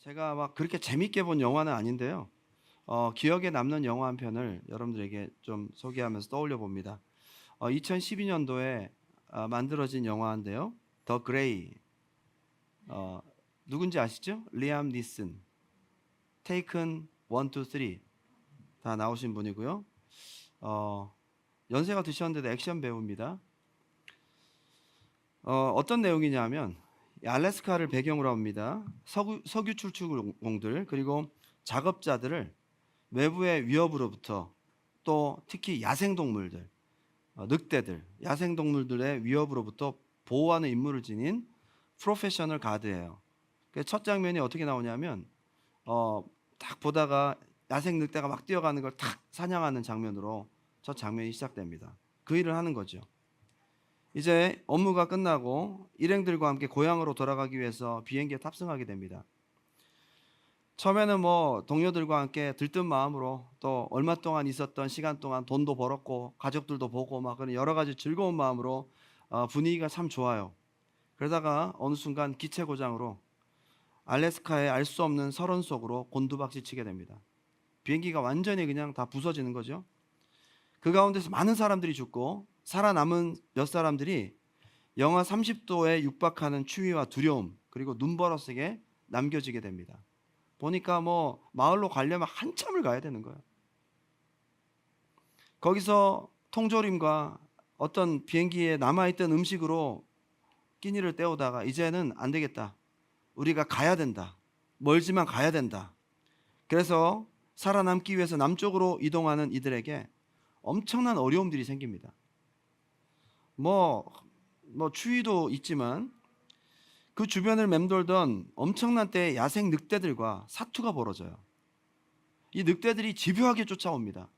제가 막 그렇게 재밌게 본 영화는 아닌데요. 기억에 남는 영화 한 편을 여러분들에게 좀 소개하면서 떠올려 봅니다. 2012년도에 만들어진 영화인데요. 더 그레이. 누군지 아시죠? 리암 니슨, 테이큰 1, 2, 3 다 나오신 분이고요. 연세가 드셨는데도 액션 배우입니다. 어떤 내용이냐면 알래스카를 배경으로 합니다. 석유 출출공들 그리고 작업자들을 외부의 위협으로부터, 또 특히 야생동물들, 늑대들, 야생동물들의 위협으로부터 보호하는 임무를 지닌 프로페셔널 가드예요. 첫 장면이 어떻게 나오냐면 딱 보다가 야생 늑대가 막 뛰어가는 걸 탁 사냥하는 장면으로 첫 장면이 시작됩니다. 그 일을 하는 거죠. 이제 업무가 끝나고 일행들과 함께 고향으로 돌아가기 위해서 비행기에 탑승하게 됩니다. 처음에는 뭐 동료들과 함께 들뜬 마음으로, 또 얼마 동안 있었던 시간 동안 돈도 벌었고 가족들도 보고 막 그런 여러 가지 즐거운 마음으로 분위기가 참 좋아요. 그러다가 어느 순간 기체 고장으로 알래스카의 알 수 없는 설원 속으로 곤두박질 치게 됩니다. 비행기가 완전히 그냥 다 부서지는 거죠. 그 가운데서 많은 사람들이 죽고 살아남은 몇 사람들이 영하 30도에 육박하는 추위와 두려움, 그리고 눈버러스게 남겨지게 됩니다. 보니까 뭐 마을로 가려면 한참을 가야 되는 거예요. 거기서 통조림과 어떤 비행기에 남아있던 음식으로 끼니를 때우다가 이제는 안 되겠다, 우리가 가야 된다, 멀지만 가야 된다. 그래서 살아남기 위해서 남쪽으로 이동하는 이들에게 엄청난 어려움들이 생깁니다. 뭐, 추위도 있지만 그 주변을 맴돌던 엄청난 때의 야생 늑대들과 사투가 벌어져요. 이 늑대들이 집요하게 쫓아옵니다.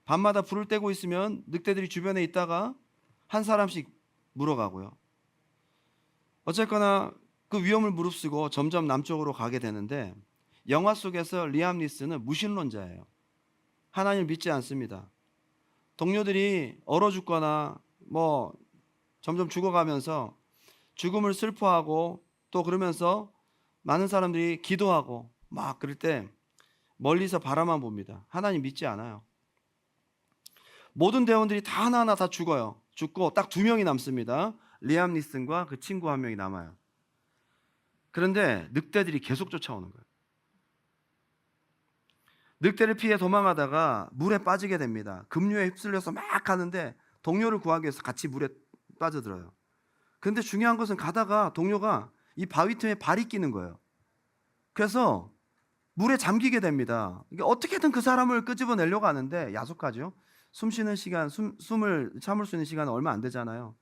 밤마다 불을 떼고 있으면 늑대들이 주변에 있다가 한 사람씩 물어가고요. 어쨌거나 그 위험을 무릅쓰고 점점 남쪽으로 가게 되는데, 영화 속에서 리암 니스는 무신론자예요. 하나님을 믿지 않습니다. 동료들이 얼어 죽거나 뭐 점점 죽어가면서 죽음을 슬퍼하고, 또 그러면서 많은 사람들이 기도하고 막 그럴 때 멀리서 바라만 봅니다. 하나님 믿지 않아요. 모든 대원들이 다 하나하나 다 죽어요. 죽고 딱 2명이 남습니다. 리암 니슨과 그 친구 1명이 남아요. 그런데 늑대들이 계속 쫓아오는 거예요. 늑대를 피해 도망하다가 물에 빠지게 됩니다. 급류에 휩쓸려서 막 가는데 동료를 구하기 위해서 같이 물에 빠져들어요. 그런데 중요한 것은 가다가 동료가 이 바위 틈에 발이 끼는 거예요. 그래서 물에 잠기게 됩니다. 어떻게든 그 사람을 끄집어내려고 하는데 야속하죠. 숨 쉬는 시간, 숨을 참을 수 있는 시간은 얼마 안 되잖아요.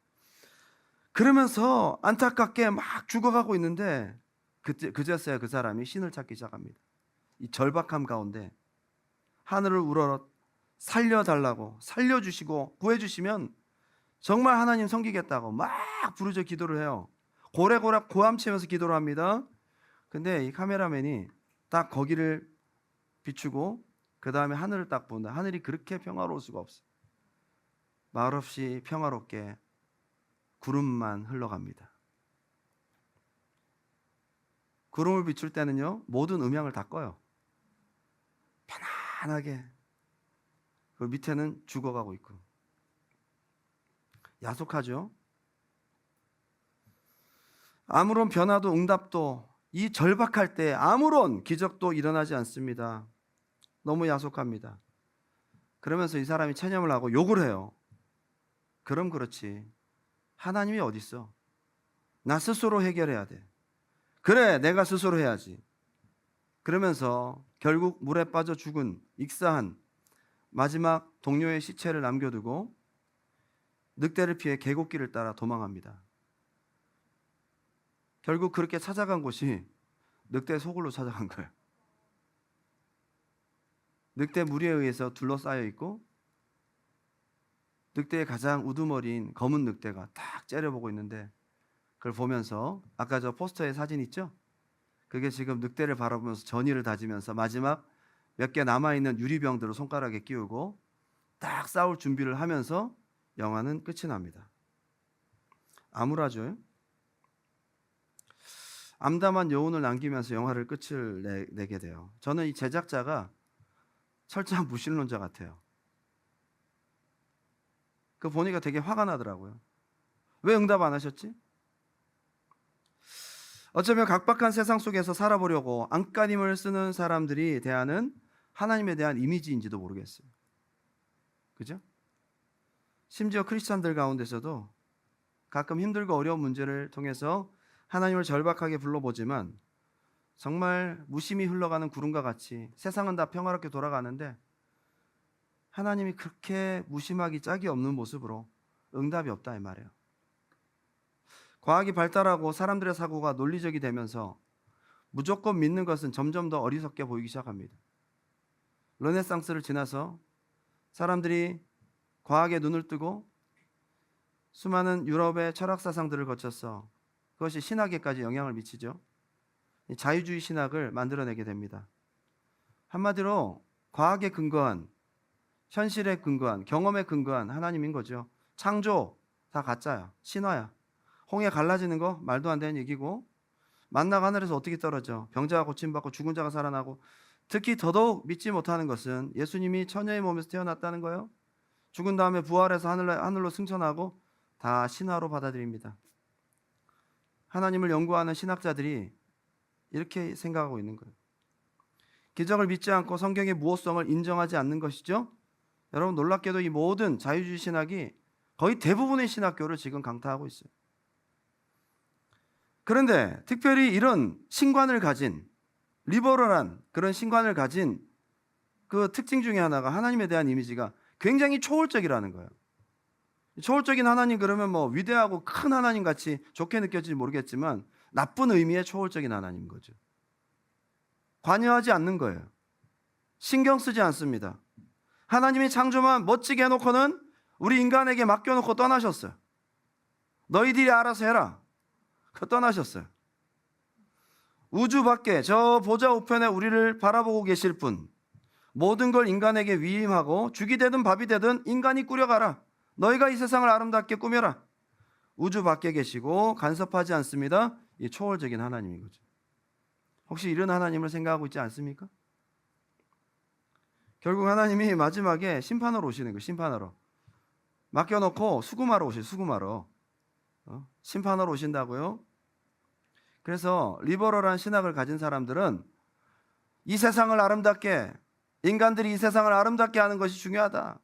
그러면서 안타깝게 막 죽어가고 있는데 그제서야 그 사람이 신을 찾기 시작합니다. 이 절박함 가운데 하늘을 우러러 살려달라고, 살려주시고 구해주시면 정말 하나님 섬기겠다고 막 부르짖어 기도를 해요. 고래고래 고함치면서 기도를 합니다. 근데 이 카메라맨이 딱 거기를 비추고 그 다음에 하늘을 딱 본다. 하늘이 그렇게 평화로울 수가 없어요. 말없이 평화롭게 구름만 흘러갑니다. 구름을 비출 때는요, 모든 음향을 다 꺼요. 편안하게. 그 밑에는 죽어가고 있고. 야속하죠. 아무런 변화도 응답도, 이 절박할 때 아무런 기적도 일어나지 않습니다. 너무 야속합니다. 그러면서 이 사람이 체념을 하고 욕을 해요. 그럼 그렇지, 하나님이 어디 있어? 나 스스로 해결해야 돼. 그래, 내가 스스로 해야지. 그러면서 결국 물에 빠져 죽은 익사한 마지막 동료의 시체를 남겨두고 늑대를 피해 계곡길을 따라 도망합니다. 결국 그렇게 찾아간 곳이 늑대 소굴로 찾아간 거예요. 늑대 무리에 의해서 둘러싸여 있고, 늑대의 가장 우두머리인 검은 늑대가 딱 째려보고 있는데, 그걸 보면서 아까 저 포스터에 사진 있죠? 그게 지금 늑대를 바라보면서 전의를 다지면서 마지막 몇 개 남아있는 유리병들을 손가락에 끼우고 딱 싸울 준비를 하면서 영화는 끝이 납니다. 암울하죠? 암담한 여운을 남기면서 영화를 끝을 내게 돼요. 저는 이 제작자가 철저한 무신론자 같아요. 그 보니까 되게 화가 나더라고요. 왜 응답 안 하셨지? 어쩌면 각박한 세상 속에서 살아보려고 안간힘을 쓰는 사람들이 대하는 하나님에 대한 이미지인지도 모르겠어요. 그죠? 심지어 크리스찬들 가운데서도 가끔 힘들고 어려운 문제를 통해서 하나님을 절박하게 불러보지만 정말 무심히 흘러가는 구름과 같이 세상은 다 평화롭게 돌아가는데 하나님이 그렇게 무심하기 짝이 없는 모습으로 응답이 없다 이 말이에요. 과학이 발달하고 사람들의 사고가 논리적이 되면서 무조건 믿는 것은 점점 더 어리석게 보이기 시작합니다. 르네상스를 지나서 사람들이 과학에 눈을 뜨고 수많은 유럽의 철학 사상들을 거쳐서 그것이 신학에까지 영향을 미치죠. 자유주의 신학을 만들어내게 됩니다. 한마디로 과학에 근거한, 현실에 근거한, 경험에 근거한 하나님인 거죠. 창조 다 가짜야, 신화야. 홍해 갈라지는 거 말도 안 되는 얘기고, 만나가 하늘에서 어떻게 떨어져, 병자가 고침받고 죽은 자가 살아나고, 특히 더더욱 믿지 못하는 것은 예수님이 처녀의 몸에서 태어났다는 거예요. 죽은 다음에 부활해서 하늘로 승천하고 다 신화로 받아들입니다. 하나님을 연구하는 신학자들이 이렇게 생각하고 있는 거예요. 기적을 믿지 않고 성경의 무호성을 인정하지 않는 것이죠. 여러분, 놀랍게도 이 모든 자유주의 신학이 거의 대부분의 신학교를 지금 강타하고 있어요. 그런데 특별히 이런 신관을 가진, 리버럴한 그런 신관을 가진 그 특징 중에 하나가 하나님에 대한 이미지가 굉장히 초월적이라는 거예요. 초월적인 하나님 그러면 뭐 위대하고 큰 하나님 같이 좋게 느껴질지 모르겠지만 나쁜 의미의 초월적인 하나님인 거죠. 관여하지 않는 거예요. 신경 쓰지 않습니다. 하나님이 창조만 멋지게 해놓고는 우리 인간에게 맡겨놓고 떠나셨어요. 너희들이 알아서 해라. 그 떠나셨어요. 우주 밖에 저 보좌 우편에 우리를 바라보고 계실 분, 모든 걸 인간에게 위임하고 죽이 되든 밥이 되든 인간이 꾸려가라. 너희가 이 세상을 아름답게 꾸며라. 우주 밖에 계시고 간섭하지 않습니다. 이 초월적인 하나님인 거죠. 혹시 이런 하나님을 생각하고 있지 않습니까? 결국 하나님이 마지막에 심판하러 오시는 거예요. 심판하러. 맡겨놓고 수금하러 오세요. 수금하러. 심판하러 오신다고요. 그래서 리버럴한 신학을 가진 사람들은 이 세상을 아름답게, 인간들이 이 세상을 아름답게 하는 것이 중요하다.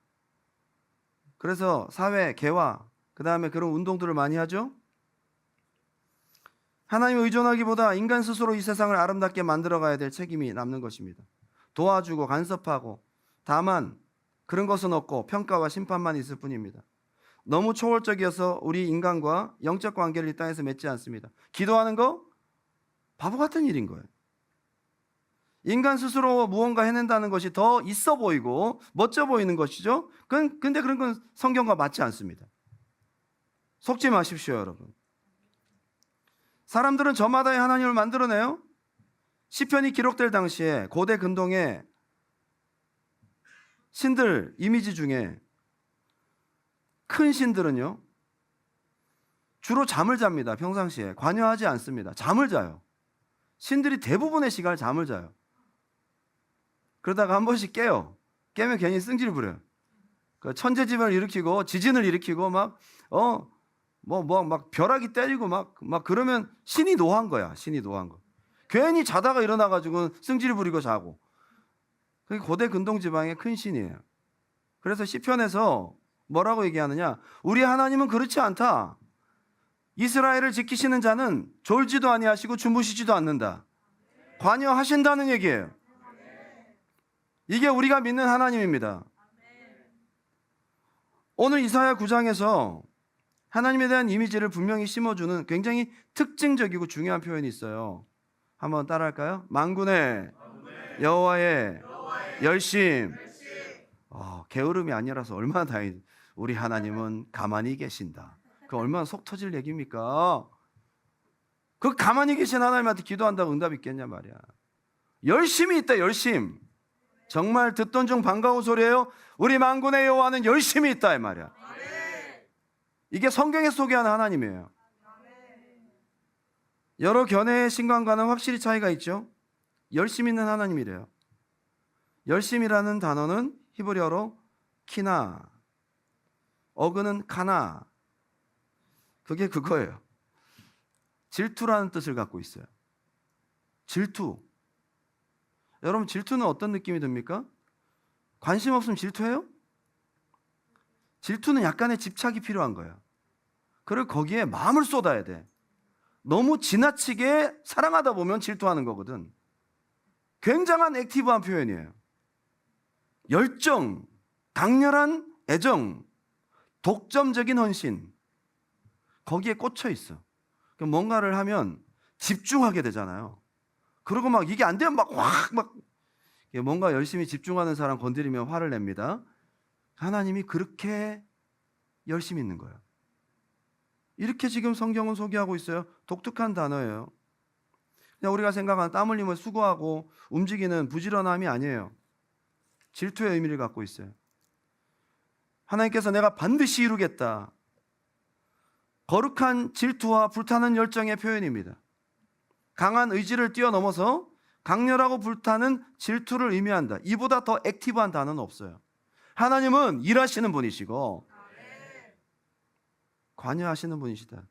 그래서 사회 개화, 그 다음에 그런 운동들을 많이 하죠. 하나님을 의존하기보다 인간 스스로 이 세상을 아름답게 만들어가야 될 책임이 남는 것입니다. 도와주고 간섭하고, 다만 그런 것은 없고 평가와 심판만 있을 뿐입니다. 너무 초월적이어서 우리 인간과 영적 관계를 이 땅에서 맺지 않습니다. 기도하는 거 바보 같은 일인 거예요. 인간 스스로 무언가 해낸다는 것이 더 있어 보이고 멋져 보이는 것이죠. 근데 그런 건 성경과 맞지 않습니다. 속지 마십시오, 여러분. 사람들은 저마다의 하나님을 만들어내요. 시편이 기록될 당시에 고대 근동의 신들 이미지 중에 큰 신들은요, 주로 잠을 잡니다. 평상시에 관여하지 않습니다. 잠을 자요. 신들이 대부분의 시간을 잠을 자요. 그러다가 한 번씩 깨요. 깨면 괜히 승질 부려요. 그 천재지변을 일으키고 지진을 일으키고 막 벼락이 때리고 막 그러면 신이 노한 거야. 신이 노한 거. 괜히 자다가 일어나가지고 승질 부리고 자고. 그게 고대 근동 지방의 큰 신이에요. 그래서 시편에서 뭐라고 얘기하느냐? 우리 하나님은 그렇지 않다. 이스라엘을 지키시는 자는 졸지도 아니하시고 주무시지도 않는다. 관여하신다는 얘기예요. 이게 우리가 믿는 하나님입니다. 오늘 이사야 9장에서 하나님에 대한 이미지를 분명히 심어주는 굉장히 특징적이고 중요한 표현이 있어요. 한번 따라할까요? 만군의 여호와의 열심. 게으름이 아니라서 얼마나 다행이죠. 우리 하나님은 가만히 계신다. 그 얼마나 속 터질 얘기입니까? 그 가만히 계신 하나님한테 기도한다고 응답이 있겠냐 말이야. 열심이 있다. 열심. 정말 듣던 중 반가운 소리예요. 우리 만군의 여호와는 열심이 있다 이 말이야. 이게 성경에 소개하는 하나님이에요. 여러 견해의 신관과는 확실히 차이가 있죠. 열심 있는 하나님이래요. 열심이라는 단어는 히브리어로 키나, 어근은 카나. 그게 그거예요. 질투라는 뜻을 갖고 있어요. 질투. 여러분, 질투는 어떤 느낌이 듭니까? 관심 없으면 질투해요? 질투는 약간의 집착이 필요한 거예요. 그리고 거기에 마음을 쏟아야 돼. 너무 지나치게 사랑하다 보면 질투하는 거거든. 굉장한 액티브한 표현이에요. 열정, 강렬한 애정, 독점적인 헌신. 거기에 꽂혀 있어. 뭔가를 하면 집중하게 되잖아요. 그리고 막 이게 안 되면 막 뭔가 열심히 집중하는 사람 건드리면 화를 냅니다. 하나님이 그렇게 열심히 있는 거예요. 이렇게 지금 성경은 소개하고 있어요. 독특한 단어예요. 그냥 우리가 생각하는 땀 흘리며 수고하고 움직이는 부지런함이 아니에요. 질투의 의미를 갖고 있어요. 하나님께서 내가 반드시 이루겠다. 거룩한 질투와 불타는 열정의 표현입니다. 강한 의지를 뛰어넘어서 강렬하고 불타는 질투를 의미한다. 이보다 더 액티브한 단어는 없어요. 하나님은 일하시는 분이시고 관여하시는 분이시다.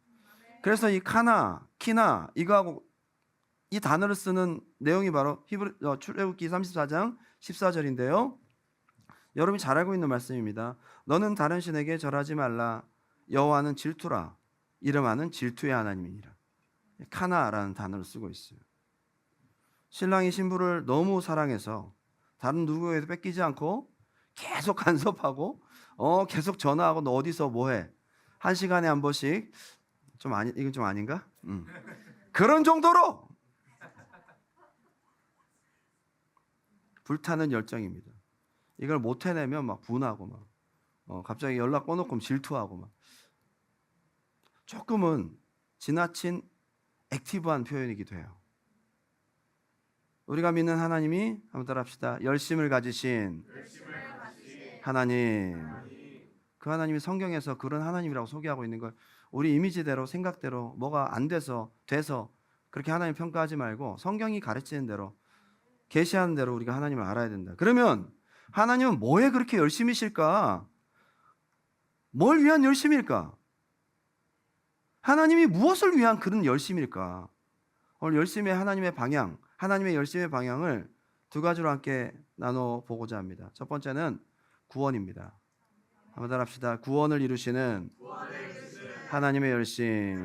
그래서 이 카나, 키나 이거하고 이 단어를 쓰는 내용이 바로 출애굽기 34장 14절인데요. 여러분이 잘 알고 있는 말씀입니다. 너는 다른 신에게 절하지 말라. 여호와는 질투라. 이름하는 질투의 하나님이니라. 카나라는 단어를 쓰고 있어요. 신랑이 신부를 너무 사랑해서 다른 누구에게도 뺏기지 않고 계속 간섭하고 계속 전화하고 너 어디서 뭐해? 1시간에 한 번씩 이건 좀 아닌가? 그런 정도로 불타는 열정입니다. 이걸 못 해내면 막 분하고 막 갑자기 연락 꺼놓고 질투하고 막 조금은 지나친 액티브한 표현이기도 해요. 우리가 믿는 하나님이 한번 따라합시다. 열심을 가지신 하나님. 그 하나님이 성경에서 그런 하나님이라고 소개하고 있는 걸 우리 이미지대로 생각대로 뭐가 안 돼서 그렇게 하나님 평가하지 말고 성경이 가르치는 대로 계시하는 대로 우리가 하나님을 알아야 된다. 그러면 하나님은 뭐에 그렇게 열심이실까? 뭘 위한 열심일까? 하나님이 무엇을 위한 그런 열심일까? 오늘 열심의 하나님의 방향, 하나님의 열심의 방향을 두 가지로 함께 나눠보고자 합니다. 첫 번째는 구원입니다. 한번 따라합시다. 구원을 이루시는 하나님의 열심.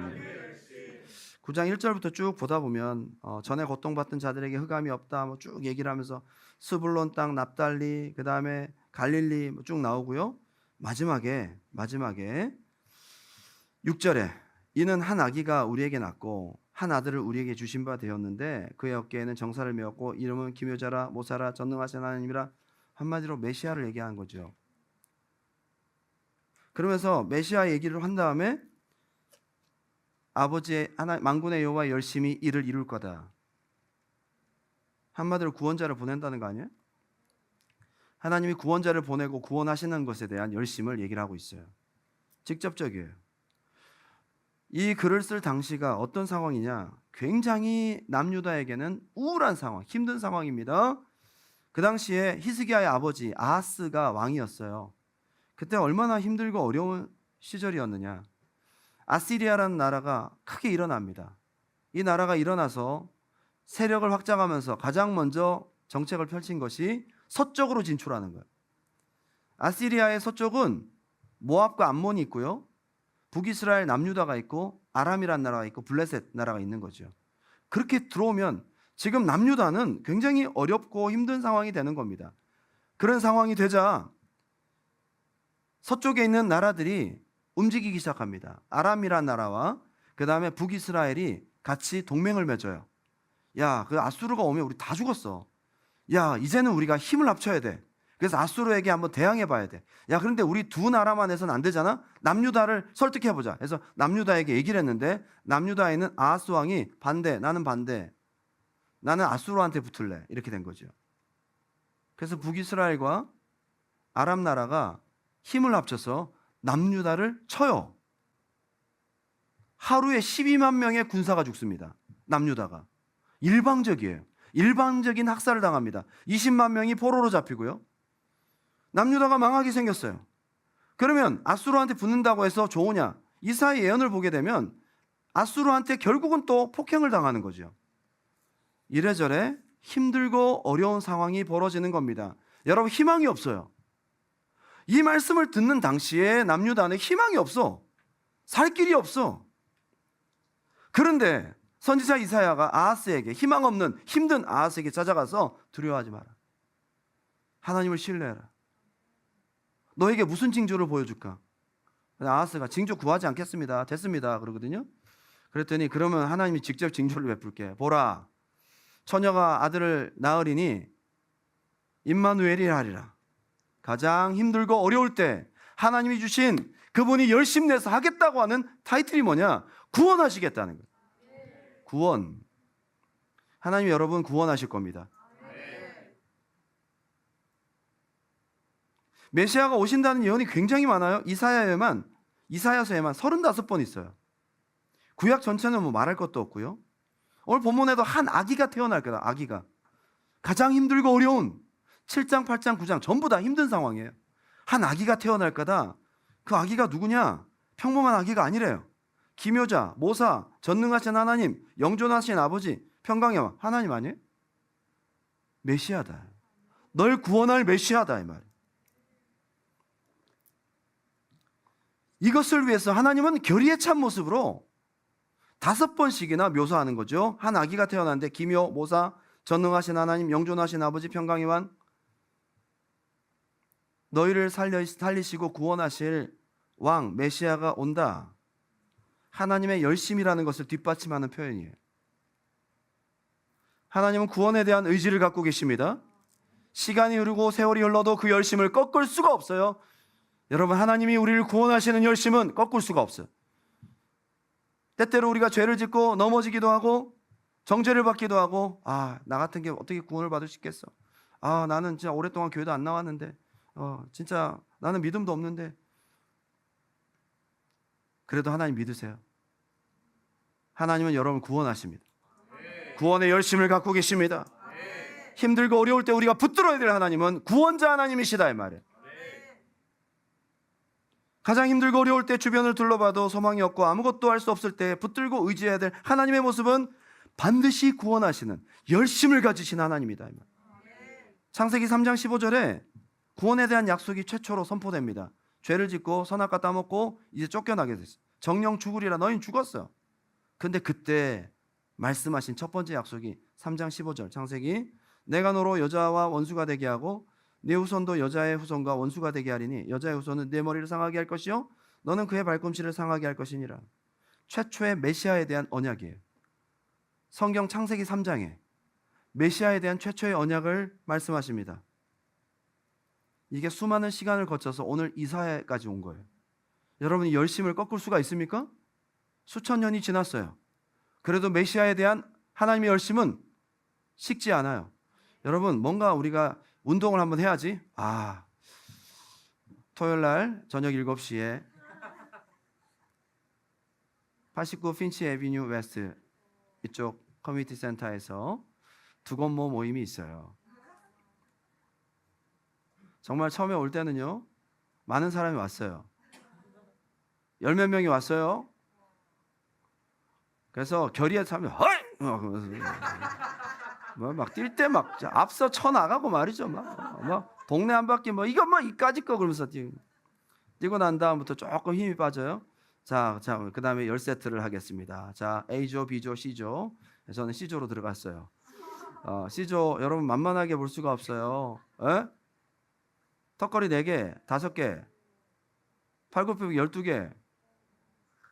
9장 1절부터 쭉 보다 보면 전에 고통받던 자들에게 흑암이 없다 쭉 얘기를 하면서 스불론 땅, 납달리, 그 다음에 갈릴리 쭉 나오고요. 마지막에 6절에 이는 한 아기가 우리에게 낳고 한 아들을 우리에게 주신 바 되었는데 그의 어깨에는 정사를 메었고 이름은 기묘자라 모사라 전능하신 하나님이라. 한마디로 메시아를 얘기한 거죠. 그러면서 메시아 얘기를 한 다음에 아버지의 만군의 여호와의 열심히 이를 이룰 거다. 한마디로 구원자를 보낸다는 거 아니에요? 하나님이 구원자를 보내고 구원하시는 것에 대한 열심을 얘기를 하고 있어요. 직접적이에요. 이 글을 쓸 당시가 어떤 상황이냐? 굉장히 남유다에게는 우울한 상황, 힘든 상황입니다. 그 당시에 히스기야의 아버지 아하스가 왕이었어요. 그때 얼마나 힘들고 어려운 시절이었느냐? 아시리아라는 나라가 크게 일어납니다. 이 나라가 일어나서 세력을 확장하면서 가장 먼저 정책을 펼친 것이 서쪽으로 진출하는 거예요. 아시리아의 서쪽은 모압과 암몬이 있고요. 북이스라엘 남유다가 있고 아람이라는 나라가 있고 블레셋 나라가 있는 거죠. 그렇게 들어오면 지금 남유다는 굉장히 어렵고 힘든 상황이 되는 겁니다. 그런 상황이 되자 서쪽에 있는 나라들이 움직이기 시작합니다. 아람이라는 나라와 그 다음에 북이스라엘이 같이 동맹을 맺어요. 야, 그 아수르가 오면 우리 다 죽었어. 야, 이제는 우리가 힘을 합쳐야 돼. 그래서 아수르에게 한번 대항해 봐야 돼. 야, 그런데 우리 두 나라만 해서는 안 되잖아. 남유다를 설득해 보자. 그래서 남유다에게 얘기를 했는데 남유다에 있는 아하스 왕이 반대. 나는 아수르한테 붙을래. 이렇게 된 거죠. 그래서 북이스라엘과 아람 나라가 힘을 합쳐서 남유다를 쳐요. 하루에 12만 명의 군사가 죽습니다. 남유다가. 일방적이에요. 일방적인 학살을 당합니다. 20만 명이 포로로 잡히고요. 남유다가 망하게 생겼어요. 그러면 아수르한테 붙는다고 해서 좋으냐? 이사야 예언을 보게 되면 아수르한테 결국은 또 폭행을 당하는 거죠. 이래저래 힘들고 어려운 상황이 벌어지는 겁니다. 여러분, 희망이 없어요. 이 말씀을 듣는 당시에 남유다는 희망이 없어. 살 길이 없어. 그런데 선지자 이사야가 아하스에게, 희망 없는 힘든 아하스에게 찾아가서 두려워하지 마라. 하나님을 신뢰해라. 너에게 무슨 징조를 보여줄까? 아하스가 징조 구하지 않겠습니다. 됐습니다. 그러거든요. 그랬더니 그러면 하나님이 직접 징조를 베풀게. 보라, 처녀가 아들을 낳으리니 임마누엘이라 하리라. 가장 힘들고 어려울 때 하나님이 주신, 그분이 열심 내서 하겠다고 하는 타이틀이 뭐냐? 구원하시겠다는 거예요. 구원. 하나님이 여러분 구원하실 겁니다. 메시아가 오신다는 예언이 굉장히 많아요. 이사야서에만 35번 있어요. 구약 전체는 뭐 말할 것도 없고요. 오늘 본문에도 한 아기가 태어날 거다. 아기가. 가장 힘들고 어려운 7장, 8장, 9장 전부 다 힘든 상황이에요. 한 아기가 태어날 거다. 그 아기가 누구냐? 평범한 아기가 아니래요. 기묘자, 모사, 전능하신 하나님, 영존하신 아버지, 평강의 왕, 하나님 아니에요? 메시아다. 널 구원할 메시아다, 이 말이에요. 이것을 위해서 하나님은 결의에 찬 모습으로 5번씩이나 묘사하는 거죠. 한 아기가 태어났는데 기묘, 모사, 전능하신 하나님, 영존하신 아버지, 평강의 왕, 너희를 살리시고 구원하실 왕 메시아가 온다. 하나님의 열심이라는 것을 뒷받침하는 표현이에요. 하나님은 구원에 대한 의지를 갖고 계십니다. 시간이 흐르고 세월이 흘러도 그 열심을 꺾을 수가 없어요. 여러분, 하나님이 우리를 구원하시는 열심은 꺾을 수가 없어요. 때때로 우리가 죄를 짓고 넘어지기도 하고 정죄를 받기도 하고, 나 같은 게 어떻게 구원을 받을 수 있겠어? 나는 진짜 오랫동안 교회도 안 나왔는데, 진짜 나는 믿음도 없는데. 그래도 하나님 믿으세요. 하나님은 여러분을 구원하십니다. 구원의 열심을 갖고 계십니다. 힘들고 어려울 때 우리가 붙들어야 될 하나님은 구원자 하나님이시다, 이 말이에요. 가장 힘들고 어려울 때 주변을 둘러봐도 소망이 없고 아무것도 할 수 없을 때 붙들고 의지해야 될 하나님의 모습은 반드시 구원하시는 열심을 가지신 하나님이다. 창세기 3장 15절에 구원에 대한 약속이 최초로 선포됩니다. 죄를 짓고 선악과 따먹고 이제 쫓겨나게 됐어요. 정령 죽으리라. 너희는 죽었어요. 근데 그때 말씀하신 첫 번째 약속이 3장 15절 창세기, 내가 너로 여자와 원수가 되게 하고 네 후손도 여자의 후손과 원수가 되게 하리니 여자의 후손은 네 머리를 상하게 할 것이요 너는 그의 발꿈치를 상하게 할 것이니라. 최초의 메시아에 대한 언약이에요. 성경 창세기 3장에 메시아에 대한 최초의 언약을 말씀하십니다. 이게 수많은 시간을 거쳐서 오늘 이사야까지 온 거예요. 여러분이 열심을 꺾을 수가 있습니까? 수천 년이 지났어요. 그래도 메시아에 대한 하나님의 열심은 식지 않아요. 여러분, 뭔가 우리가 운동을 한번 해야지. 토요일날 저녁 7시에 89 핀치 애비뉴 웨스트 이쪽 커뮤니티 센터에서 두건모 모임이 있어요. 정말 처음에 올 때는요, 많은 사람이 왔어요. 10몇 명이 왔어요. 그래서 결의에 차면 헐! 막 뛸 때 막 앞서 쳐나가고 말이죠. 막 동네 한 바퀴 이거 이까짓 거 그러면서 뛰고 난 다음부터 조금 힘이 빠져요. 자, 그 다음에 10세트를 하겠습니다. 자, A조, B조, C조. 저는 C조로 들어갔어요. C조 여러분 만만하게 볼 수가 없어요. 에? 턱걸이 4개, 5개, 팔굽혀펴기 12개,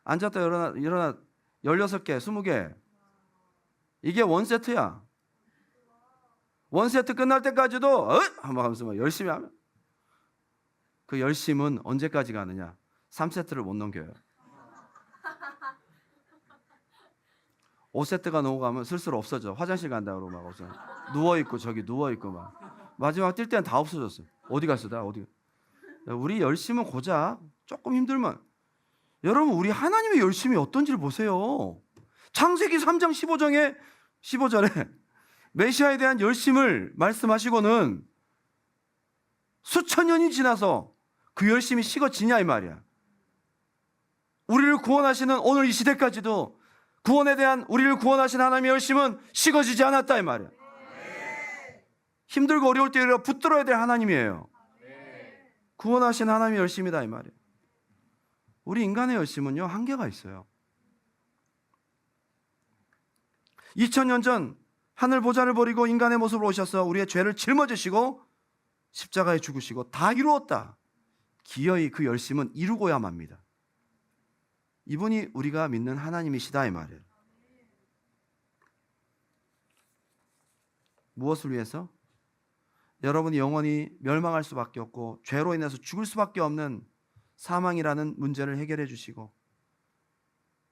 앉았다 일어나 16개, 20개. 이게 원세트야. 원세트 끝날 때까지도 한번 하면서 열심히 하면, 그 열심은 언제까지 가느냐? 3세트를 못 넘겨요. 5세트가 넘어가면 슬슬 없어져. 화장실 간다고 막 누워있고 저기 누워있고 막 마지막 뛸 때는 다 없어졌어요. 어디 갔어? 나 어디? 우리 열심은 고작 조금 힘들면, 여러분 우리 하나님의 열심이 어떤지를 보세요. 창세기 3장 15절에 메시아에 대한 열심을 말씀하시고는 수천 년이 지나서 그 열심이 식어지냐 이 말이야. 우리를 구원하시는 오늘 이 시대까지도 구원에 대한 우리를 구원하신 하나님의 열심은 식어지지 않았다 이 말이야. 힘들고 어려울 때 붙들어야 될 하나님이에요. 구원하신 하나님의 열심이다 이 말이에요. 우리 인간의 열심은요, 한계가 있어요. 2000년 전 하늘 보좌를 버리고 인간의 모습으로 오셔서 우리의 죄를 짊어지시고 십자가에 죽으시고 다 이루었다. 기어이 그 열심은 이루고야 맙니다. 이분이 우리가 믿는 하나님이시다 이 말이에요. 무엇을 위해서? 여러분이 영원히 멸망할 수밖에 없고 죄로 인해서 죽을 수밖에 없는 사망이라는 문제를 해결해 주시고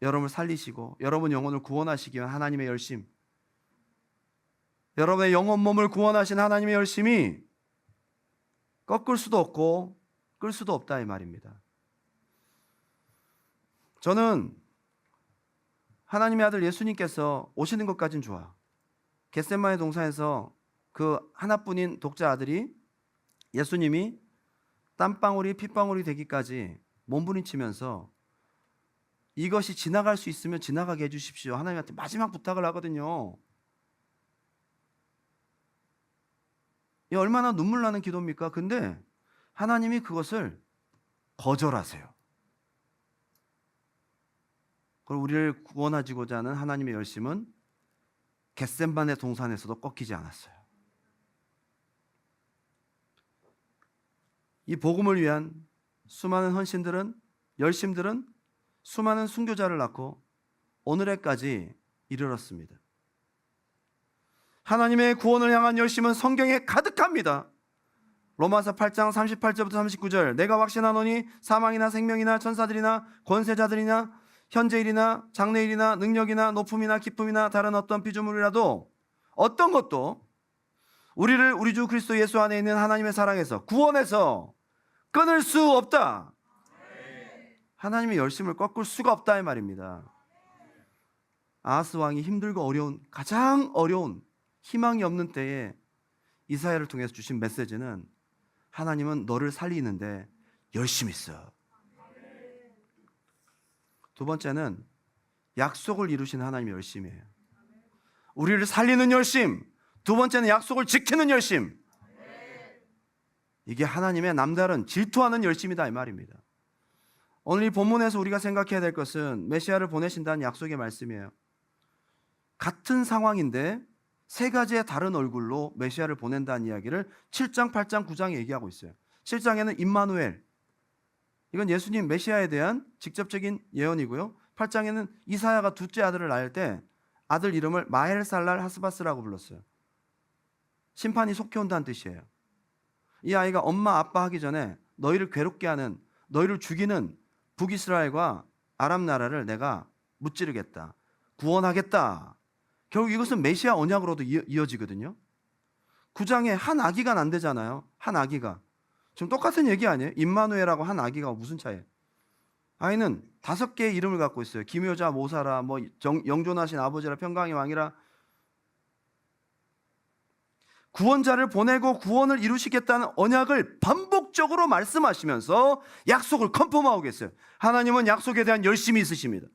여러분을 살리시고 여러분 영혼을 구원하시기 위한 하나님의 열심, 여러분의 영혼 몸을 구원하신 하나님의 열심이 꺾을 수도 없고 끌 수도 없다 이 말입니다. 저는 하나님의 아들 예수님께서 오시는 것까진 좋아. 겟세마네 동산에서 그 하나뿐인 독자 아들이 예수님이 땀방울이 핏방울이 되기까지 몸부림치면서 이것이 지나갈 수 있으면 지나가게 해주십시오. 하나님한테 마지막 부탁을 하거든요. 이 얼마나 눈물 나는 기도입니까? 근데 하나님이 그것을 거절하세요. 그리고 우리를 구원하시고자 하는 하나님의 열심은 겟세마네 동산에서도 꺾이지 않았어요. 이 복음을 위한 수많은 헌신들은, 열심들은 수많은 순교자를 낳고 오늘에까지 이르렀습니다. 하나님의 구원을 향한 열심은 성경에 가득합니다. 로마서 8장 38절부터 39절, 내가 확신하노니 사망이나 생명이나 천사들이나 권세자들이나 현재일이나 장래일이나 능력이나 높음이나 기쁨이나 다른 어떤 피조물이라도 어떤 것도 우리를 우리 주 그리스도 예수 안에 있는 하나님의 사랑에서 구원해서 끊을 수 없다. 하나님의 열심을 꺾을 수가 없다 이 말입니다. 아하스 왕이 힘들고 어려운, 가장 어려운, 희망이 없는 때에 이사야를 통해서 주신 메시지는 하나님은 너를 살리는데 열심히 써. 두 번째는 약속을 이루신 하나님의 열심이에요. 우리를 살리는 열심. 두 번째는 약속을 지키는 열심. 이게 하나님의 남다른 질투하는 열심이다 이 말입니다. 오늘 이 본문에서 우리가 생각해야 될 것은 메시아를 보내신다는 약속의 말씀이에요. 같은 상황인데 세 가지의 다른 얼굴로 메시아를 보낸다는 이야기를 7장, 8장, 9장에 얘기하고 있어요. 7장에는 임마누엘, 이건 예수님 메시아에 대한 직접적인 예언이고요. 8장에는 이사야가 둘째 아들을 낳을 때 아들 이름을 마헬살랄 하스바스라고 불렀어요. 심판이 속히 온다는 뜻이에요. 이 아이가 엄마 아빠 하기 전에 너희를 괴롭게 하는, 너희를 죽이는 북이스라엘과 아람 나라를 내가 무찌르겠다, 구원하겠다. 결국 이것은 메시아 언약으로도 이어지거든요. 9장에 한 아기가 난대잖아요. 한 아기가. 지금 똑같은 얘기 아니에요? 임마누엘하고 한 아기가 무슨 차이예요? 아이는 5개의 이름을 갖고 있어요. 기묘자, 모사라, 영존하신 아버지라, 평강의 왕이라. 구원자를 보내고 구원을 이루시겠다는 언약을 반복적으로 말씀하시면서 약속을 컨펌하고 계세요. 하나님은 약속에 대한 열심이 있으십니다.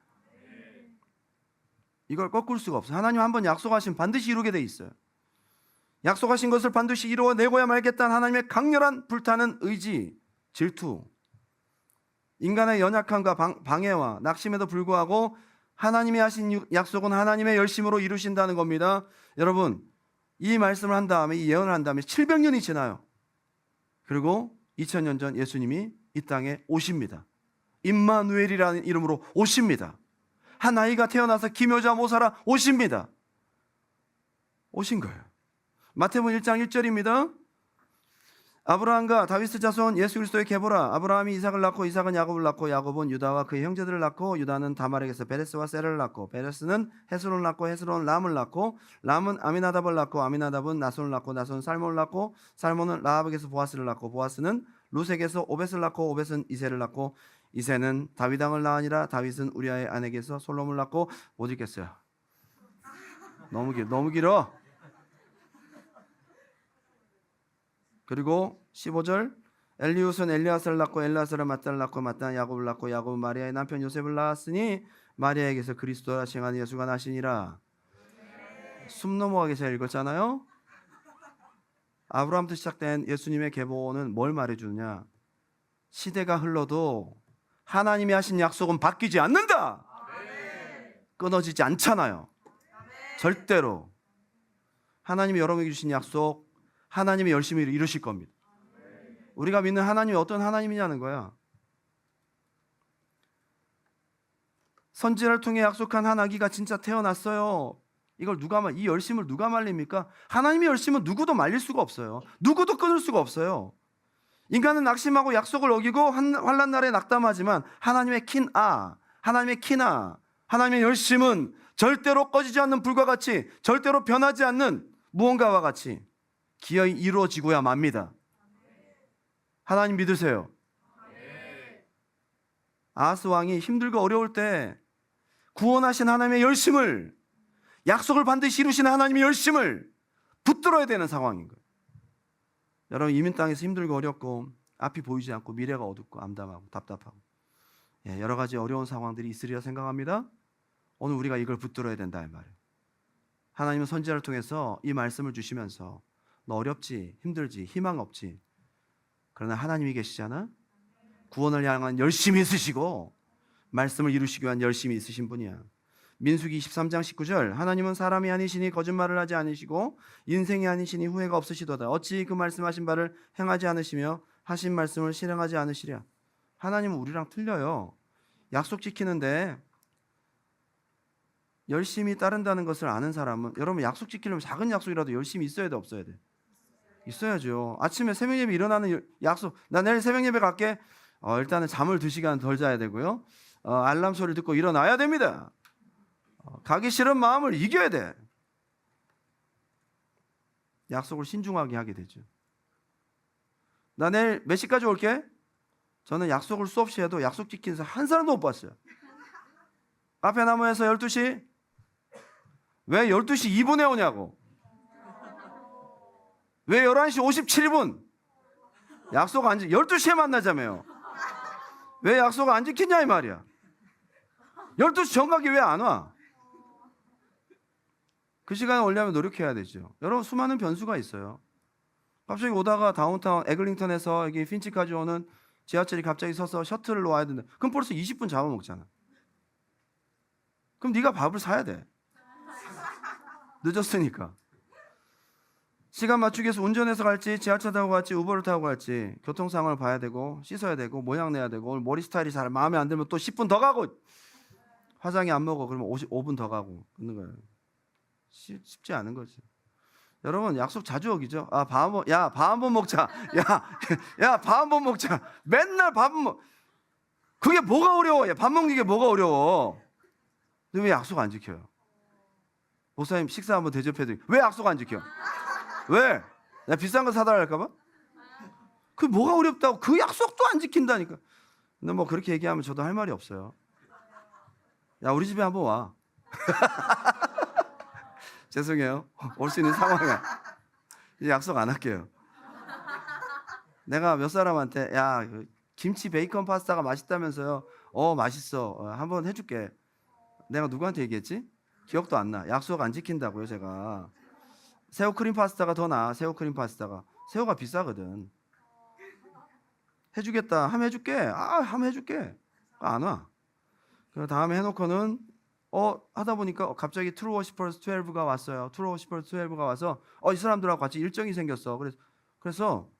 이걸 꺾을 수가 없어요. 하나님 한번 약속하시면 반드시 이루게 돼 있어요. 약속하신 것을 반드시 이루어내고야 말겠다는 하나님의 강렬한 불타는 의지, 질투, 인간의 연약함과 방해와 낙심에도 불구하고 하나님이 하신 약속은 하나님의 열심으로 이루신다는 겁니다. 여러분, 이 말씀을 한 다음에, 이 예언을 한 다음에 700년이 지나요. 그리고 2000년 전 예수님이 이 땅에 오십니다. 임마누엘이라는 이름으로 오십니다. 한 아이가 태어나서 기묘자 모사라 오십니다. 오신 거예요. 마태복음 1장 1절입니다. 아브라함과 다윗의 자손 예수 그리스도의 계보라. 아브라함이 이삭을 낳고 이삭은 야곱을 낳고 야곱은 유다와 그의 형제들을 낳고 유다는 다말에게서 베레스와 세라를 낳고 베레스는 헤스론을 낳고 헤스론은 람을 낳고 람은 아미나답을 낳고 아미나답은 나손을 낳고 나손은 살몬을 낳고 살몬은 라합에게서 보아스를 낳고 보아스는 루색에서 오벳을 낳고 오벳은 이새를 낳고 이새는 다윗 왕을 낳으니라. 다윗은 우리아의 아내에게서 솔로몬을 낳고 못 읽겠어요. 너무 길어. 그리고 15절 엘리웃은 엘리아스를 낳고 엘리아스를 맏딸을 낳고 맏딸은 야곱을 낳고 야곱은 마리아의 남편 요셉을 낳았으니 마리아에게서 그리스도라 칭한 예수가 나시니라. 숨 넘어가게 제가 읽었잖아요. 아브라함부터 시작된 예수님의 계보는 뭘 말해주느냐? 시대가 흘러도 하나님이 하신 약속은 바뀌지 않는다. 끊어지지 않잖아요. 절대로. 하나님이 여러분에게 주신 약속, 하나님이 열심히 이루실 겁니다. 우리가 믿는 하나님이 어떤 하나님이냐는 거야. 선지자를 통해 약속한 한 아기가 진짜 태어났어요. 이 열심을 누가 말립니까? 하나님의 열심은 누구도 말릴 수가 없어요. 누구도 끊을 수가 없어요. 인간은 낙심하고 약속을 어기고 환난 날에 낙담하지만 하나님의 하나님의 열심은 절대로 꺼지지 않는 불과 같이, 절대로 변하지 않는 무언가와 같이 기어이 이루어지고야 맙니다. 하나님 믿으세요. 아하스 왕이 힘들고 어려울 때 구원하신 하나님의 열심을, 약속을 반드시 이루시는 하나님의 열심을 붙들어야 되는 상황인 거예요. 여러분, 이민 땅에서 힘들고 어렵고 앞이 보이지 않고 미래가 어둡고 암담하고 답답하고 여러 가지 어려운 상황들이 있으리라 생각합니다. 오늘 우리가 이걸 붙들어야 된다 이 말이에요. 하나님은 선지자를 통해서 이 말씀을 주시면서 너 어렵지, 힘들지, 희망 없지, 그러나 하나님이 계시잖아. 구원을 향한 열심이 있으시고 말씀을 이루시기 위한 열심이 있으신 분이야. 민수기 23장 19절 하나님은 사람이 아니시니 거짓말을 하지 않으시고 인생이 아니시니 후회가 없으시도다. 어찌 그 말씀하신 바를 행하지 않으시며 하신 말씀을 실행하지 않으시랴. 하나님은 우리랑 틀려요. 약속 지키는데 열심히 따른다는 것을 아는 사람은, 여러분 약속 지키려면 작은 약속이라도 열심히 있어야 돼 없어야 돼? 있어야죠. 아침에 새벽 예배 일어나는 약속, 나 내일 새벽 예배 갈게. 일단은 잠을 2시간 덜 자야 되고요. 알람 소리를 듣고 일어나야 됩니다. 가기 싫은 마음을 이겨야 돼. 약속을 신중하게 하게 되죠. 나 내일 몇 시까지 올게? 저는 약속을 수없이 해도 약속 지키는 사람 한 사람도 못 봤어요. 카페 나무에서 12시? 왜 12시 2분에 오냐고. 왜 11시 57분? 약속 안 12시에 만나자며요. 왜 약속 안 지키냐 이 말이야. 12시 정각이 왜 안 와? 그 시간에 오려면 노력해야 되죠. 여러분, 수많은 변수가 있어요. 갑자기 오다가 다운타운 에글링턴에서 여기 핀치까지 오는 지하철이 갑자기 서서 셔틀을 와야 된다. 그럼 벌써 20분 잡아먹잖아. 그럼 네가 밥을 사야 돼. 늦었으니까. 시간 맞추기 위해서 운전해서 갈지, 지하철 타고 갈지, 우버를 타고 갈지 교통 상황을 봐야 되고, 씻어야 되고, 모양 내야 되고, 오늘 머리 스타일이 잘 마음에 안 들면 또 10분 더 가고, 화장이 안 먹어 그러면 5분 더 가고 그런 거예요. 쉽지 않은 거지. 여러분, 약속 자주 어기죠. 밥 한 번 먹자. 밥 한 번 먹자. 맨날 밥 먹. 그게 뭐가 어려워? 밥 먹는 게 뭐가 어려워? 근데 왜 약속 안 지켜요? 목사님 식사 한번 대접해드리. 왜 약속 안 지켜? 왜? 내가 비싼 거 사달라 할까봐? 그 뭐가 어렵다고? 그 약속도 안 지킨다니까. 근데 뭐 그렇게 얘기하면 저도 할 말이 없어요. 야, 우리 집에 한번 와. 죄송해요. 올 수 있는 상황이야. 이제 약속 안 할게요. 내가 몇 사람한테 야, 김치 베이컨 파스타가 맛있다면서요. 맛있어. 한번 해줄게. 내가 누구한테 얘기했지? 기억도 안 나. 약속 안 지킨다고요, 제가. 새우 크림 파스타가 더 나아. 새우 크림 파스타가. 새우가 비싸거든. 해주겠다. 하면 해줄게. 하면 해줄게. 안 와. 그 다음에 해놓고는 하다 보니까 갑자기 트루 워시퍼스 12가 왔어요. 트루 워시퍼스 12가 와서 이 사람들하고 같이 일정이 생겼어. 그래서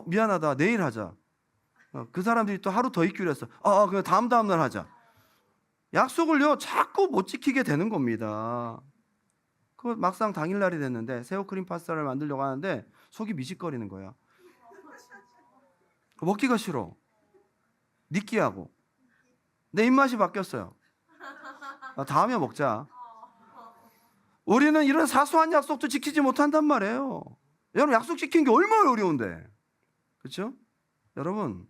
미안하다. 내일 하자. 그 사람들이 또 하루 더 있기로 했어. 그 다음 날 하자. 약속을요 자꾸 못 지키게 되는 겁니다. 그 막상 당일날이 됐는데 새우 크림 파스타를 만들려고 하는데 속이 미식거리는 거야. 먹기가 싫어. 느끼하고. 내 입맛이 바뀌었어요. 다음에 먹자. 우리는 이런 사소한 약속도 지키지 못한단 말이에요. 여러분, 약속 지키는 게 얼마나 어려운데. 그렇죠? 여러분,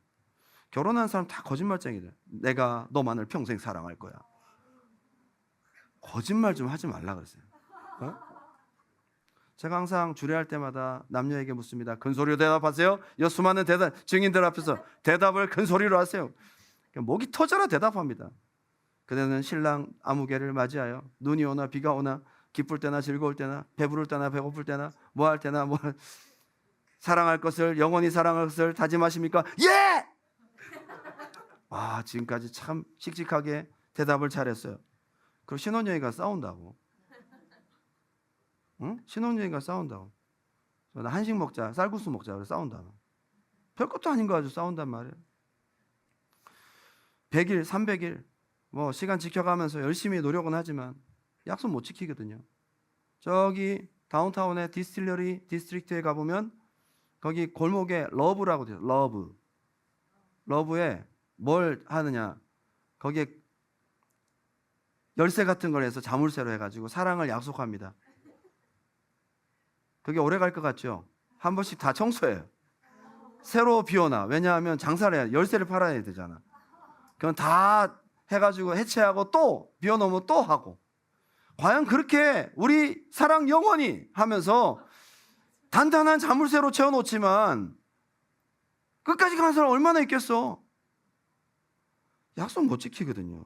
결혼한 사람 다 거짓말쟁이들. 내가 너만을 평생 사랑할 거야. 거짓말 좀 하지 말라 그랬어요. 어? 제가 항상 주례할 때마다 남녀에게 묻습니다. 큰 소리로 대답하세요. 여 수많은 증인들 앞에서 대답을 큰 소리로 하세요. 목이 터져라 대답합니다. 그대는 신랑 아무개를 맞이하여 눈이 오나 비가 오나 기쁠 때나 즐거울 때나 배부를 때나 배고플 때나 뭐 할 때나 뭐 사랑할 것을 영원히 사랑할 것을 다짐하십니까? 예! 지금까지 참 씩씩하게 대답을 잘했어요. 그리고 신혼여행가 싸운다고. 응? 신혼여행가 싸운다고. 나 한식 먹자, 쌀국수 먹자 그래 싸운다고. 별것도 아닌 거 가지고 싸운단 말이에요. 100일, 300일 뭐 시간 지켜가면서 열심히 노력은 하지만 약속 못 지키거든요. 저기 다운타운의 디스틸러리 디스트릭트에 가보면 거기 골목에 러브라고 돼요. 러브에 뭘 하느냐, 거기에 열쇠 같은 걸 해서 자물쇠로 해가지고 사랑을 약속합니다. 그게 오래 갈 것 같죠? 한 번씩 다 청소해요. 새로 비워놔. 왜냐하면 장사를 해야 열쇠를 팔아야 되잖아. 그건 다 해가지고 해체하고 또 비워놓으면 또 하고. 과연 그렇게 우리 사랑 영원히 하면서 단단한 자물쇠로 채워놓지만 끝까지 가는 사람 얼마나 있겠어? 약속 못 지키거든요.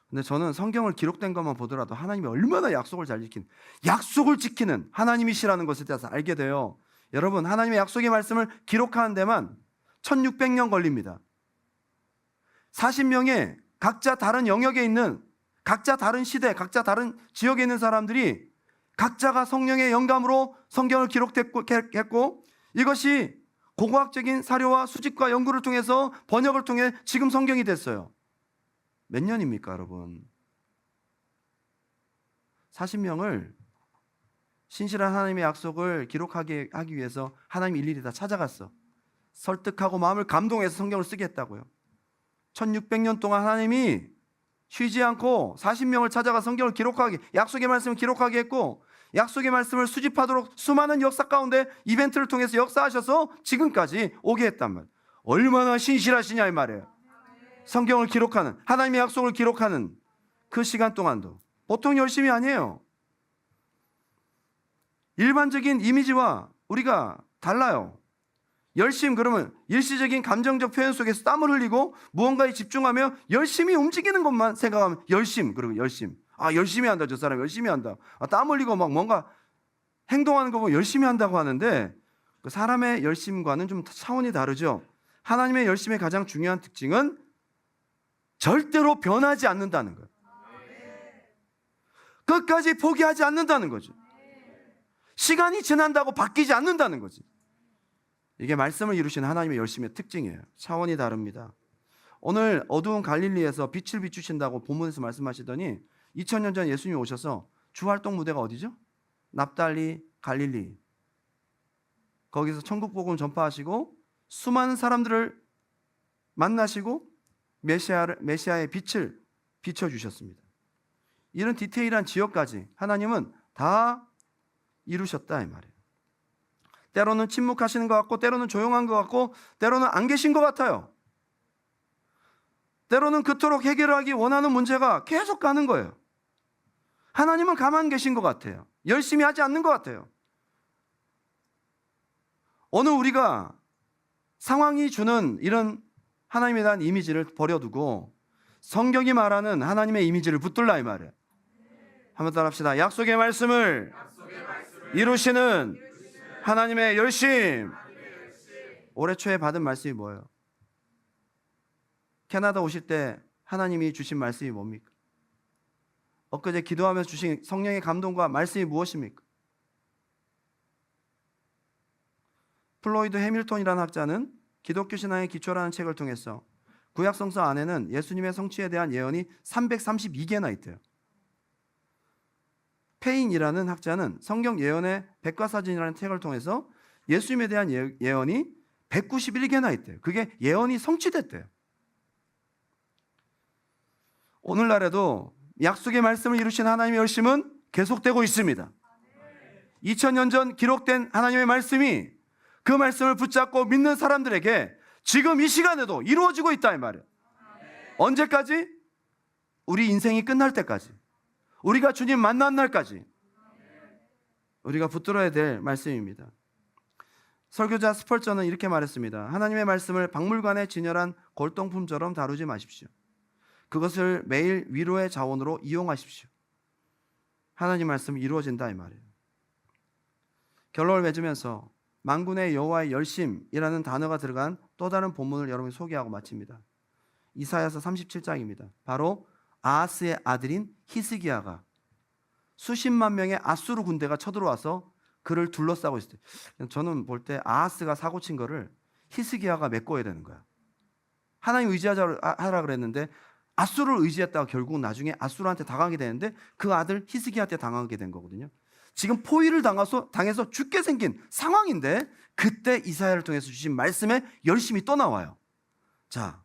근데 저는 성경을 기록된 것만 보더라도 하나님이 얼마나 약속을 약속을 지키는 하나님이시라는 것에 대해서 알게 돼요. 여러분, 하나님의 약속의 말씀을 기록하는 데만 1600년 걸립니다. 40명의 각자 다른 영역에 있는, 각자 다른 시대, 각자 다른 지역에 있는 사람들이 각자가 성령의 영감으로 성경을 기록했고, 이것이 고고학적인 사료와 수집과 연구를 통해서 번역을 통해 지금 성경이 됐어요. 몇 년입니까, 여러분? 40명을 신실한 하나님의 약속을 기록하게 하기 위해서 하나님 일일이 다 찾아갔어. 설득하고 마음을 감동해서 성경을 쓰게 했다고요. 1600년 동안 하나님이 쉬지 않고 40명을 찾아가 성경을 기록하게, 약속의 말씀을 기록하게 했고, 약속의 말씀을 수집하도록 수많은 역사 가운데 이벤트를 통해서 역사하셔서 지금까지 오게 했단 말이에요. 얼마나 신실하시냐 이 말이에요. 성경을 기록하는, 하나님의 약속을 기록하는 그 시간 동안도 보통 열심이 아니에요. 일반적인 이미지와 우리가 달라요. 열심, 그러면 일시적인 감정적 표현 속에서 땀을 흘리고 무언가에 집중하며 열심히 움직이는 것만 생각하면 열심, 그리고 열심. 열심히 한다, 저 사람 열심히 한다. 땀 흘리고 막 뭔가 행동하는 거 보면 열심히 한다고 하는데, 그 사람의 열심과는 좀 차원이 다르죠. 하나님의 열심의 가장 중요한 특징은 절대로 변하지 않는다는 거예요. 끝까지 포기하지 않는다는 거죠. 시간이 지난다고 바뀌지 않는다는 거지. 이게 말씀을 이루시는 하나님의 열심의 특징이에요. 차원이 다릅니다. 오늘 어두운 갈릴리에서 빛을 비추신다고 본문에서 말씀하시더니 2000년 전 예수님이 오셔서 주활동 무대가 어디죠? 납달리, 갈릴리. 거기서 천국 복음을 전파하시고 수많은 사람들을 만나시고 메시아의 빛을 비춰주셨습니다. 이런 디테일한 지역까지 하나님은 다 이루셨다 이 말이에요. 때로는 침묵하시는 것 같고, 때로는 조용한 것 같고, 때로는 안 계신 것 같아요. 때로는 그토록 해결하기 원하는 문제가 계속 가는 거예요. 하나님은 가만히 계신 것 같아요. 열심히 하지 않는 것 같아요. 오늘 우리가 상황이 주는 이런 하나님에 대한 이미지를 버려두고 성경이 말하는 하나님의 이미지를 붙들라 이 말이에요. 한번 따라합시다. 약속의 말씀을 이루시는 하나님의 열심. 올해 초에 받은 말씀이 뭐예요? 캐나다 오실 때 하나님이 주신 말씀이 뭡니까? 엊그제 기도하면서 주신 성령의 감동과 말씀이 무엇입니까? 플로이드 해밀턴이라는 학자는 기독교 신앙의 기초라는 책을 통해서 구약 성서 안에는 예수님의 성취에 대한 예언이 332개나 있대요. 페인이라는 학자는 성경 예언의 백과사전이라는 책을 통해서 예수님에 대한 예언이 191개나 있대요. 그게 예언이 성취됐대요. 오늘날에도 약속의 말씀을 이루신 하나님의 열심은 계속되고 있습니다. 2000년 전 기록된 하나님의 말씀이 그 말씀을 붙잡고 믿는 사람들에게 지금 이 시간에도 이루어지고 있다 이 말이에요. 언제까지? 우리 인생이 끝날 때까지, 우리가 주님 만난 날까지 우리가 붙들어야 될 말씀입니다. 설교자 스펄전은 이렇게 말했습니다. 하나님의 말씀을 박물관의 진열한 골동품처럼 다루지 마십시오. 그것을 매일 위로의 자원으로 이용하십시오. 하나님 말씀이 이루어진다 이 말이에요. 결론을 맺으면서 만군의 여호와의 열심이라는 단어가 들어간 또 다른 본문을 여러분이 소개하고 마칩니다. 이사야서 37장입니다. 바로 아하스의 아들인 히스기야가 수십만 명의 아수르 군대가 쳐들어와서 그를 둘러싸고 있어요. 저는 볼 때 아하스가 사고 친 거를 히스기야가 메꿔야 되는 거야. 하나님 의지하라 그랬는데 아수르를 의지했다가 결국 나중에 아수르한테 당하게 되는데 그 아들 히스기야한테 당하게 된 거거든요. 지금 포위를 당해서 죽게 생긴 상황인데 그때 이사야를 통해서 주신 말씀에 열심히 또 나와요. 자,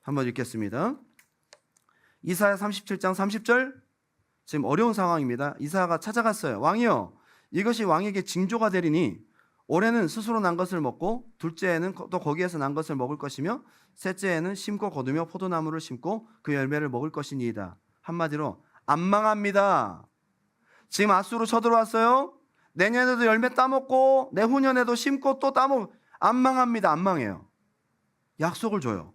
한번 읽겠습니다. 이사야 37장 30절. 지금 어려운 상황입니다. 이사야가 찾아갔어요. 왕이여, 이것이 왕에게 징조가 되리니 올해는 스스로 난 것을 먹고 둘째에는 또 거기에서 난 것을 먹을 것이며 셋째에는 심고 거두며 포도나무를 심고 그 열매를 먹을 것이니이다. 한마디로 안 망합니다. 지금 아수르 쳐들어왔어요. 내년에도 열매 따먹고 내후년에도 심고 또 따먹고 안 망합니다. 안 망해요. 약속을 줘요.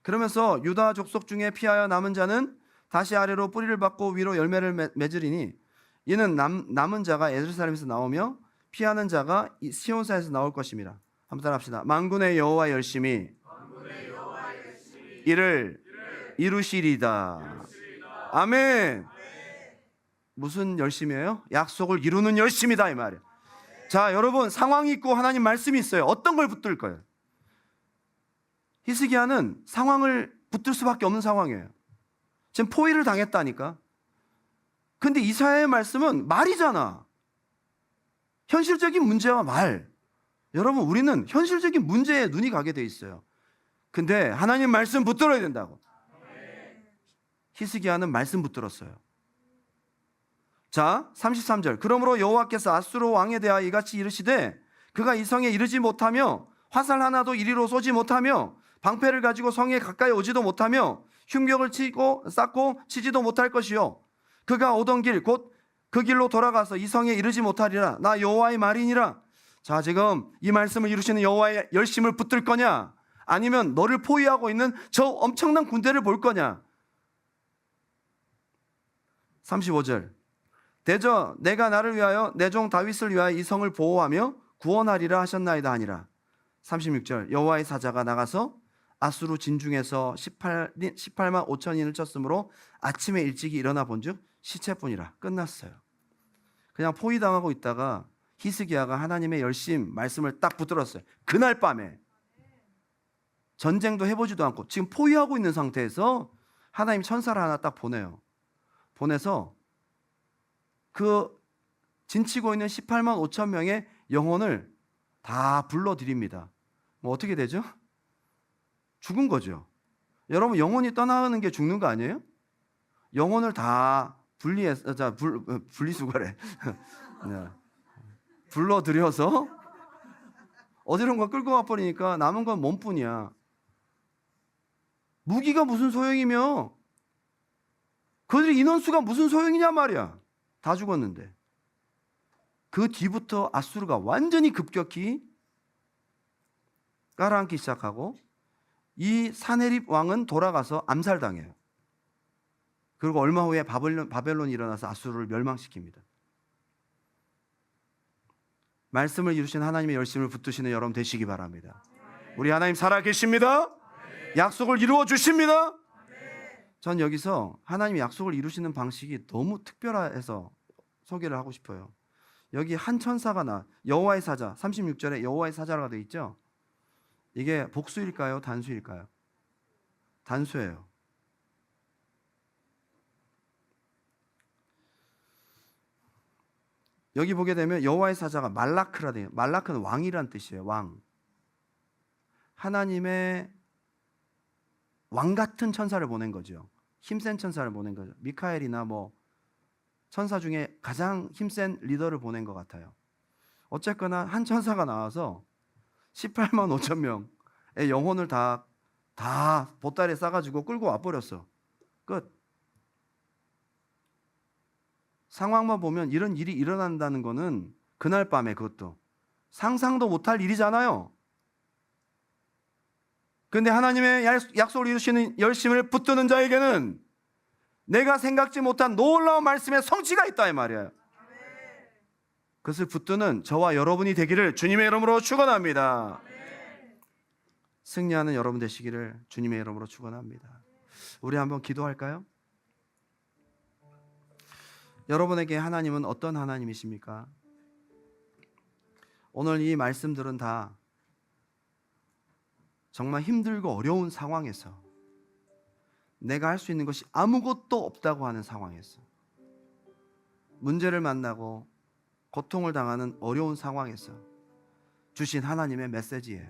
그러면서 유다 족속 중에 피하여 남은 자는 다시 아래로 뿌리를 받고 위로 열매를 맺으리니 이는 남은 자가 예루살렘에서 나오며 피하는 자가 시온산에서 나올 것입니다. 한번 따라합시다. 만군의 여호와 열심히 이를 이루시리다. 아멘. 무슨 열심이에요? 약속을 이루는 열심이다 이 말이에요. 자, 여러분 상황이 있고 하나님 말씀이 있어요. 어떤 걸 붙들 거예요? 히스기야는 상황을 붙들 수밖에 없는 상황이에요. 지금 포위를 당했다니까. 근데 이사야의 말씀은 말이잖아. 현실적인 문제와 말. 여러분 우리는 현실적인 문제에 눈이 가게 돼 있어요. 근데 하나님 말씀 붙들어야 된다고. 히스기야는 말씀 붙들었어요. 자, 33절. 그러므로 여호와께서 아수르 왕에 대하여 이같이 이르시되 그가 이 성에 이르지 못하며 화살 하나도 이리로 쏘지 못하며 방패를 가지고 성에 가까이 오지도 못하며 흉벽을 쌓고 치지도 못할 것이요 그가 오던 길 곧 그 길로 돌아가서 이 성에 이르지 못하리라. 나 여호와의 말이니라. 자, 지금 이 말씀을 이루시는 여호와의 열심을 붙들 거냐, 아니면 너를 포위하고 있는 저 엄청난 군대를 볼 거냐. 35절. 대저 내가 나를 위하여 내 종 다윗을 위하여 이 성을 보호하며 구원하리라 하셨나이다 하니라. 36절. 여호와의 사자가 나가서 아수르 진중에서 18만 5천인을 쳤으므로 아침에 일찍이 일어나 본즉 시체뿐이라. 끝났어요. 그냥 포위당하고 있다가 히스기야가 하나님의 열심 말씀을 딱 붙들었어요. 그날 밤에 전쟁도 해보지도 않고 지금 포위하고 있는 상태에서 하나님 천사를 하나 딱 보내요. 보내서 그 진치고 있는 18만 5천 명의 영혼을 다 불러드립니다. 뭐 어떻게 되죠? 죽은 거죠. 여러분 영혼이 떠나는 게 죽는 거 아니에요? 영혼을 다 분리수거래. 불러들여서 어디론가 끌고 가버리니까 남은 건 몸뿐이야. 무기가 무슨 소용이며 그들의 인원수가 무슨 소용이냐 말이야. 다 죽었는데. 그 뒤부터 아수르가 완전히 급격히 깔아앉기 시작하고 이 사네립 왕은 돌아가서 암살당해요. 그리고 얼마 후에 바벨론이 일어나서 아수르를 멸망시킵니다. 말씀을 이루신 하나님의 열심을 붙드시는 여러분 되시기 바랍니다. 우리 하나님 살아계십니다. 약속을 이루어 주십니다. 전 여기서 하나님이 약속을 이루시는 방식이 너무 특별해서 소개를 하고 싶어요. 여기 한 천사가 여호와의 사자, 36절에 여호와의 사자라고 되어 있죠. 이게 복수일까요? 단수일까요? 단수예요. 여기 보게 되면 여호와의 사자가 말라크라 돼요. 말라크는 왕이란 뜻이에요. 왕. 하나님의 왕 같은 천사를 보낸 거죠. 힘센 천사를 보낸 거죠. 미카엘이나 뭐 천사 중에 가장 힘센 리더를 보낸 것 같아요. 어쨌거나 한 천사가 나와서 18만 5천 명의 영혼을 다 보따리에 싸가지고 끌고 와버렸어. 끝. 상황만 보면 이런 일이 일어난다는 거는 그날 밤에 그것도 상상도 못할 일이잖아요. 근데 하나님의 약속을 이루시는 열심을 붙드는 자에게는 내가 생각지 못한 놀라운 말씀의 성취가 있다 이 말이에요. 그것을 붙드는 저와 여러분이 되기를 주님의 이름으로 축원합니다. 승리하는 여러분 되시기를 주님의 이름으로 축원합니다. 우리 한번 기도할까요? 여러분에게 하나님은 어떤 하나님이십니까? 오늘 이 말씀들은 다 정말 힘들고 어려운 상황에서 내가 할 수 있는 것이 아무것도 없다고 하는 상황에서 문제를 만나고 고통을 당하는 어려운 상황에서 주신 하나님의 메시지예요.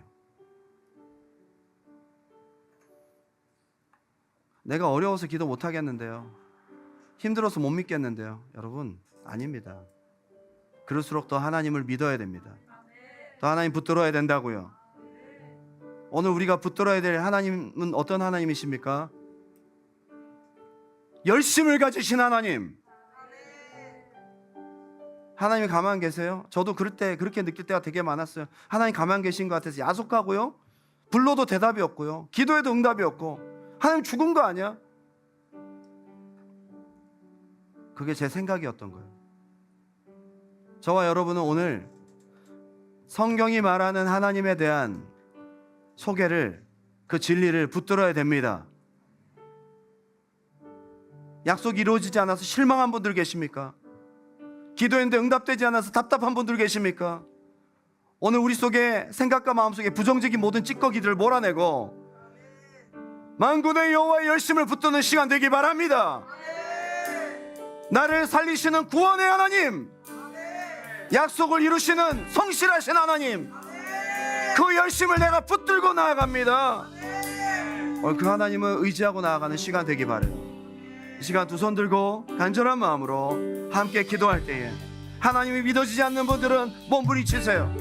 내가 어려워서 기도 못 하겠는데요, 힘들어서 못 믿겠는데요, 여러분, 아닙니다. 그럴수록 더 하나님을 믿어야 됩니다. 더 하나님 붙들어야 된다고요. 오늘 우리가 붙들어야 될 하나님은 어떤 하나님이십니까? 열심을 가지신 하나님. 하나님이 가만 계세요? 저도 그렇게 느낄 때가 되게 많았어요. 하나님 가만 계신 것 같아서 야속하고요, 불러도 대답이 없고요, 기도해도 응답이 없고, 하나님 죽은 거 아니야? 그게 제 생각이었던 거예요. 저와 여러분은 오늘 성경이 말하는 하나님에 대한 소개를, 그 진리를 붙들어야 됩니다. 약속이 이루어지지 않아서 실망한 분들 계십니까? 기도했는데 응답되지 않아서 답답한 분들 계십니까? 오늘 우리 속에 생각과 마음속에 부정적인 모든 찌꺼기들을 몰아내고 만군의 여호와의 열심을 붙드는 시간 되기 바랍니다. 나를 살리시는 구원의 하나님, 약속을 이루시는 성실하신 하나님, 그 열심을 내가 붙들고 나아갑니다. 오늘 그 하나님을 의지하고 나아가는 시간 되기 바래요. 이 시간 두 손 들고 간절한 마음으로 함께 기도할 때에 하나님이 믿어지지 않는 분들은 몸부림치세요.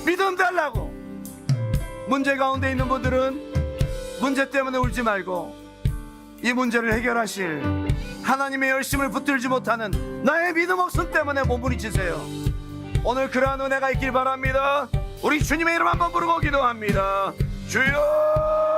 믿음 달라고. 문제 가운데 있는 분들은 문제 때문에 울지 말고 이 문제를 해결하실 하나님의 열심을 붙들지 못하는 나의 믿음 없음 때문에 몸부림치세요. 오늘 그러한 은혜가 있길 바랍니다. 우리 주님의 이름 한번 부르고 기도합니다. 주여!